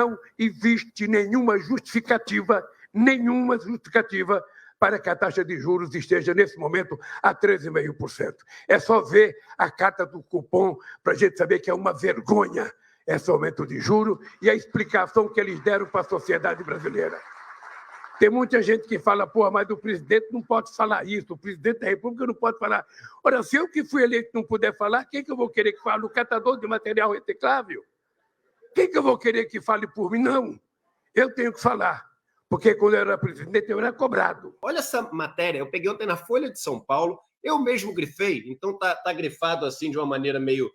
não existe nenhuma justificativa para que a taxa de juros esteja, nesse momento, a 13,5%. É só ver a carta do cupom para a gente saber que é uma vergonha esse aumento de juros e a explicação que eles deram para a sociedade brasileira. Tem muita gente que fala, pô, mas o presidente não pode falar isso, o presidente da República não pode falar. Ora, se eu que fui eleito não puder falar, quem que eu vou querer que fale? O catador de material reciclável? Quem que eu vou querer que fale por mim? Não, eu tenho que falar, porque quando eu era presidente eu era cobrado. Olha essa matéria, eu peguei ontem na Folha de São Paulo, eu mesmo grifei, então tá grifado assim de uma maneira meio...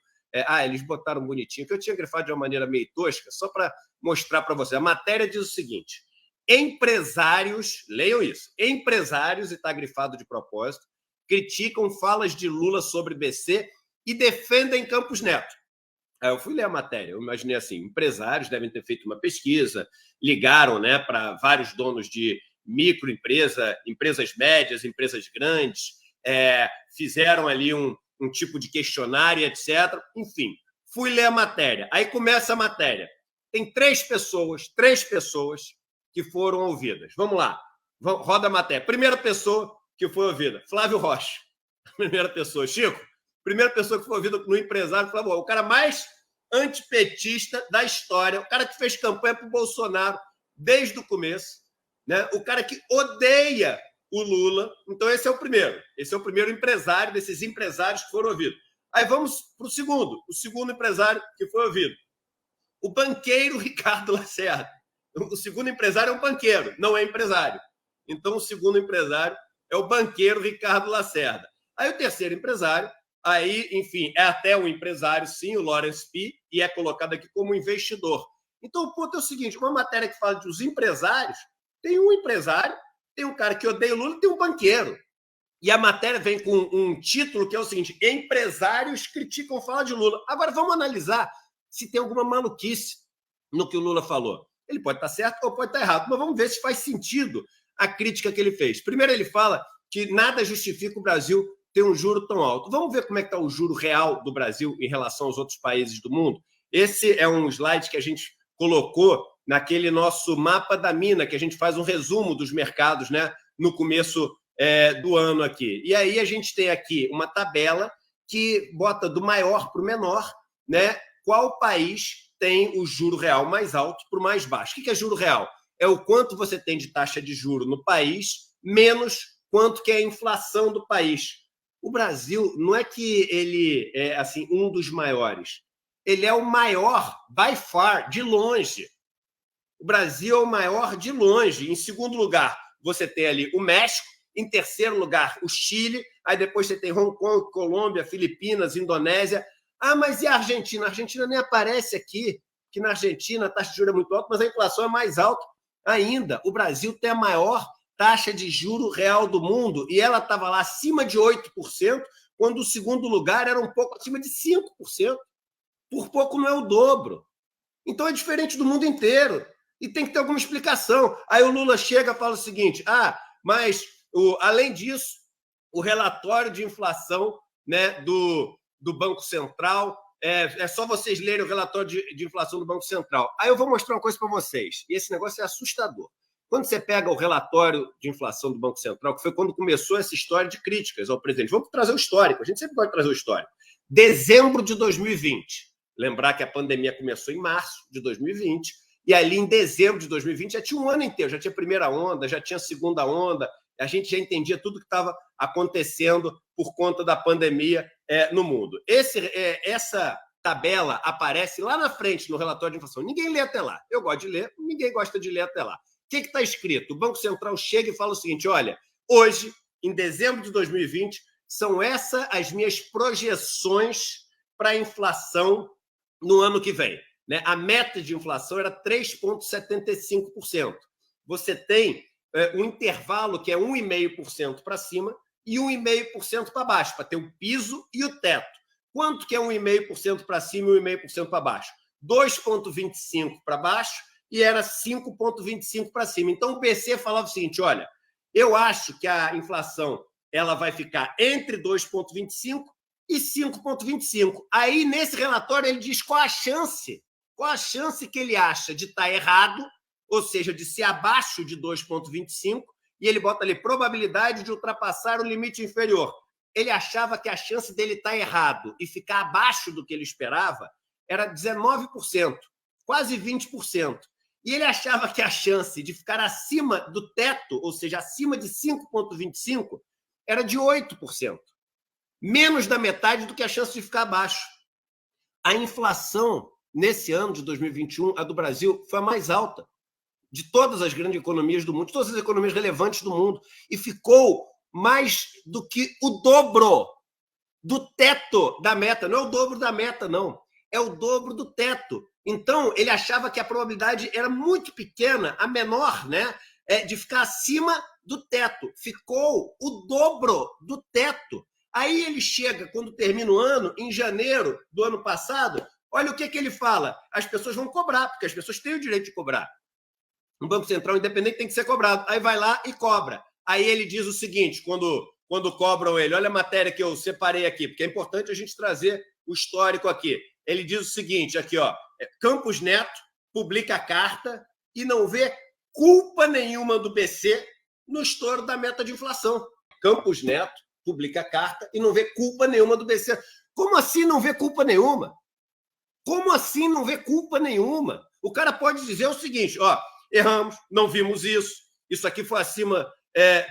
eles botaram bonitinho, que eu tinha grifado de uma maneira meio tosca, só para mostrar para você. A matéria diz o seguinte: empresários, leiam isso, empresários, e está grifado de propósito, criticam falas de Lula sobre BC e defendem Campos Neto. Aí eu fui ler a matéria, eu imaginei assim, empresários devem ter feito uma pesquisa, ligaram, né, para vários donos de microempresa, empresas médias, empresas grandes, fizeram ali um tipo de questionário, etc. Enfim, fui ler a matéria. Aí começa a matéria. Tem três pessoas que foram ouvidas. Vamos lá, roda a matéria. Primeira pessoa que foi ouvida, Flávio Rocha. Primeira pessoa, Chico. Primeira pessoa que foi ouvida no empresário, Flávio Rocha. O cara mais antipetista da história, o cara que fez campanha para o Bolsonaro desde o começo, né? O cara que odeia o Lula. Então, esse é o primeiro. Esse é o primeiro empresário desses empresários que foram ouvidos. Aí vamos para o segundo empresário que foi ouvido. O banqueiro Ricardo Lacerda. O segundo empresário é um banqueiro, não é empresário. Então, o segundo empresário é o banqueiro Ricardo Lacerda. Aí o terceiro empresário, enfim, é até um empresário, sim, o Lawrence P., e é colocado aqui como investidor. Então, o ponto é o seguinte, uma matéria que fala dos empresários, tem um empresário, tem um cara que odeia o Lula e tem um banqueiro. E a matéria vem com um título que é o seguinte: empresários criticam fala de Lula. Agora, vamos analisar se tem alguma maluquice no que o Lula falou. Ele pode estar certo ou pode estar errado, mas vamos ver se faz sentido a crítica que ele fez. Primeiro, ele fala que nada justifica o Brasil ter um juro tão alto. Vamos ver como é que está o juro real do Brasil em relação aos outros países do mundo? Esse é um slide que a gente colocou naquele nosso mapa da mina, que a gente faz um resumo dos mercados, né, no começo do ano aqui. E aí a gente tem aqui uma tabela que bota do maior para o menor, né, qual país tem o juro real mais alto para o mais baixo. O que é juro real? É o quanto você tem de taxa de juro no país, menos quanto que é a inflação do país. O Brasil não é que ele é assim um dos maiores. Ele é o maior, by far, de longe. O Brasil é o maior de longe. Em segundo lugar, você tem ali o México. Em terceiro lugar, o Chile. Aí depois você tem Hong Kong, Colômbia, Filipinas, Indonésia. Ah, mas e a Argentina? A Argentina nem aparece aqui, que na Argentina a taxa de juros é muito alta, mas a inflação é mais alta ainda. O Brasil tem a maior taxa de juro real do mundo e ela estava lá acima de 8%, quando o segundo lugar era um pouco acima de 5%. Por pouco não é o dobro. Então é diferente do mundo inteiro e tem que ter alguma explicação. Aí o Lula chega e fala o seguinte: mas além disso, o relatório de inflação, né, do Banco Central, é só vocês lerem o relatório de inflação do Banco Central. Aí eu vou mostrar uma coisa para vocês, e esse negócio é assustador. Quando você pega o relatório de inflação do Banco Central, que foi quando começou essa história de críticas ao presidente, vamos trazer o histórico, a gente sempre pode trazer o histórico. Dezembro de 2020, lembrar que a pandemia começou em março de 2020, e ali em dezembro de 2020 já tinha um ano inteiro, já tinha primeira onda, já tinha segunda onda, a gente já entendia tudo que estava acontecendo por conta da pandemia no mundo. Essa tabela aparece lá na frente no relatório de inflação. Ninguém lê até lá. Eu gosto de ler, ninguém gosta de ler até lá. O que está escrito? O Banco Central chega e fala o seguinte: olha, hoje, em dezembro de 2020, são essas as minhas projeções para a inflação no ano que vem. Né? A meta de inflação era 3,75%. Você tem um intervalo que é 1,5% para cima e 1,5% para baixo, para ter o piso e o teto. Quanto que é 1,5% para cima e 1,5% para baixo? 2,25% para baixo e era 5,25% para cima. Então, o BC falava o seguinte: olha, eu acho que a inflação ela vai ficar entre 2,25% e 5,25%. Aí, nesse relatório, ele diz qual a chance qual a chance que ele acha de estar errado, ou seja, de ser abaixo de 2,25, e ele bota ali probabilidade de ultrapassar o limite inferior. Ele achava que a chance dele estar errado e ficar abaixo do que ele esperava era 19%, quase 20%. E ele achava que a chance de ficar acima do teto, ou seja, acima de 5,25, era de 8%. Menos da metade do que a chance de ficar abaixo. A inflação, nesse ano de 2021, a do Brasil, foi a mais alta de todas as grandes economias do mundo, de todas as economias relevantes do mundo, e ficou mais do que o dobro do teto da meta. Não é o dobro da meta, não. É o dobro do teto. Então, ele achava que a probabilidade era muito pequena, a menor, né, de ficar acima do teto. Ficou o dobro do teto. Aí ele chega, quando termina o ano, em janeiro do ano passado, olha o que ele fala. As pessoas vão cobrar, porque as pessoas têm o direito de cobrar. Um Banco Central independente tem que ser cobrado. Aí vai lá e cobra. Aí ele diz o seguinte, quando cobram ele, olha a matéria que eu separei aqui, porque é importante a gente trazer o histórico aqui. Ele diz o seguinte, aqui, ó, Campos Neto publica a carta e não vê culpa nenhuma do BC no estouro da meta de inflação. Campos Neto publica a carta e não vê culpa nenhuma do BC. Como assim não vê culpa nenhuma? Como assim não vê culpa nenhuma? O cara pode dizer o seguinte, ó, erramos, não vimos isso aqui foi acima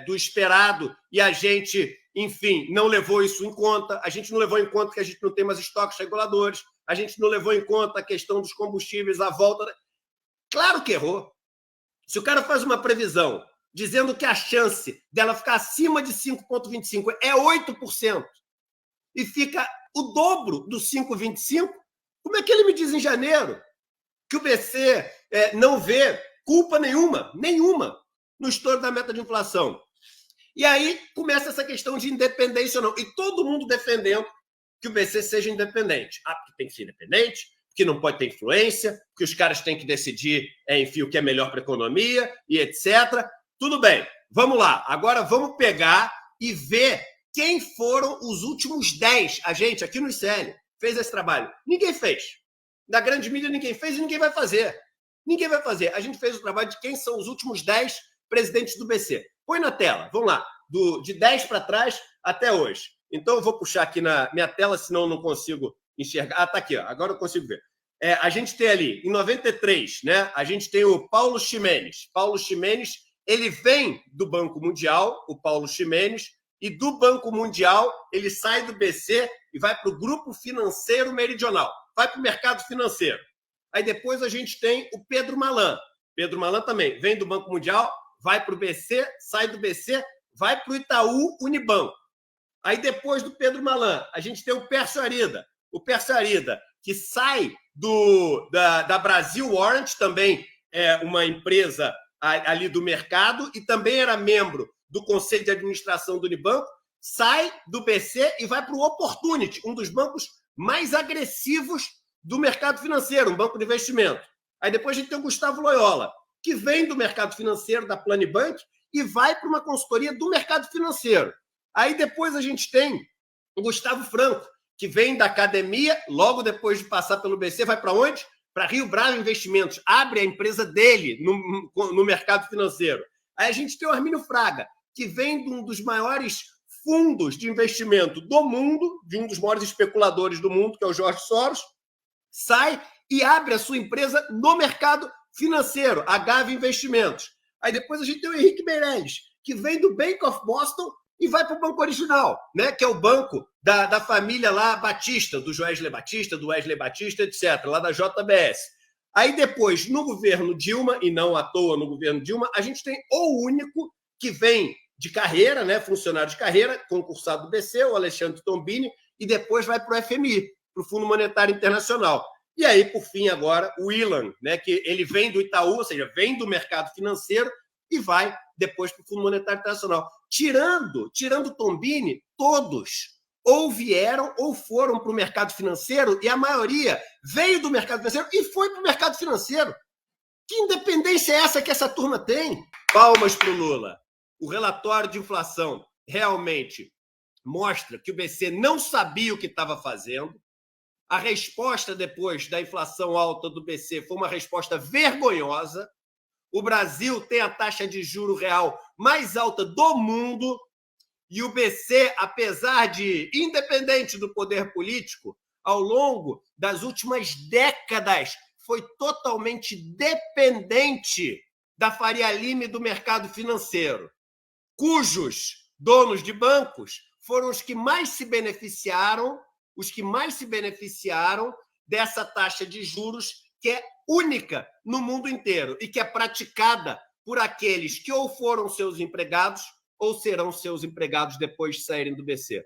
do esperado e a gente, enfim, não levou isso em conta, a gente não levou em conta que a gente não tem mais estoques reguladores, a gente não levou em conta a questão dos combustíveis à volta. Claro que errou. Se o cara faz uma previsão dizendo que a chance dela ficar acima de 5,25 é 8% e fica o dobro do 5,25, como é que ele me diz em janeiro que o BC não vê culpa nenhuma no estouro da meta de inflação? E aí começa essa questão de independência ou não. E todo mundo defendendo que o BC seja independente. Ah, porque tem que ser independente, porque não pode ter influência, porque os caras têm que decidir, enfim, o que é melhor para a economia e etc. Tudo bem, vamos lá. Agora vamos pegar e ver quem foram os últimos 10. A gente, aqui no ICL, fez esse trabalho. Ninguém fez. Na grande mídia ninguém fez e ninguém vai fazer. Ninguém vai fazer. A gente fez o trabalho de quem são os últimos 10 presidentes do BC. Põe na tela, vamos lá. De 10 para trás até hoje. Então, eu vou puxar aqui na minha tela, senão eu não consigo enxergar. Ah, tá aqui, ó. Agora eu consigo ver. A gente tem ali, em 93, né? A gente tem o Paulo Ximenes. Paulo Ximenes, ele vem do Banco Mundial, o Paulo Ximenes, e do Banco Mundial ele sai do BC e vai para o Grupo Financeiro Meridional. Vai para o mercado financeiro. Aí depois a gente tem o Pedro Malan. Pedro Malan também vem do Banco Mundial, vai para o BC, sai do BC, vai para o Itaú Unibanco. Aí depois do Pedro Malan, a gente tem o Pércio Arida. O Pércio Arida, que sai da Brasil Warrant, também é uma empresa ali do mercado, e também era membro do Conselho de Administração do Unibanco, sai do BC e vai para o Opportunity, um dos bancos mais agressivos do mercado financeiro, um banco de investimento. Aí depois a gente tem o Gustavo Loyola, que vem do mercado financeiro, da Planibank, e vai para uma consultoria do mercado financeiro. Aí depois a gente tem o Gustavo Franco, que vem da academia, logo depois de passar pelo BC, vai para onde? Para Rio Bravo Investimentos, abre a empresa dele no mercado financeiro. Aí a gente tem o Armínio Fraga, que vem de um dos maiores fundos de investimento do mundo, de um dos maiores especuladores do mundo, que é o Jorge Soros, sai e abre a sua empresa no mercado financeiro, a Gave Investimentos. Aí depois a gente tem o Henrique Meirelles, que vem do Bank of Boston e vai para o Banco Original, né? Que é o banco da família lá Batista, do Joesley Batista, do Wesley Batista, etc., lá da JBS. Aí depois, no governo Dilma, e não à toa no governo Dilma, a gente tem o único que vem de carreira, né? Funcionário de carreira, concursado do BC, o Alexandre Tombini, e depois vai para o FMI, para o Fundo Monetário Internacional. E aí, por fim, agora, o Ilan, né? Que ele vem do Itaú, ou seja, vem do mercado financeiro e vai depois para o Fundo Monetário Internacional. Tirando Tombini, todos ou vieram ou foram para o mercado financeiro, e a maioria veio do mercado financeiro e foi para o mercado financeiro. Que independência é essa que essa turma tem? Palmas para o Lula. O relatório de inflação realmente mostra que o BC não sabia o que estava fazendo. A resposta depois da inflação alta do BC foi uma resposta vergonhosa. O Brasil tem a taxa de juro real mais alta do mundo e o BC, apesar de independente do poder político, ao longo das últimas décadas foi totalmente dependente da Faria Lima e do mercado financeiro, cujos donos de bancos foram os que mais se beneficiaram dessa taxa de juros que é única no mundo inteiro e que é praticada por aqueles que ou foram seus empregados ou serão seus empregados depois de saírem do BC.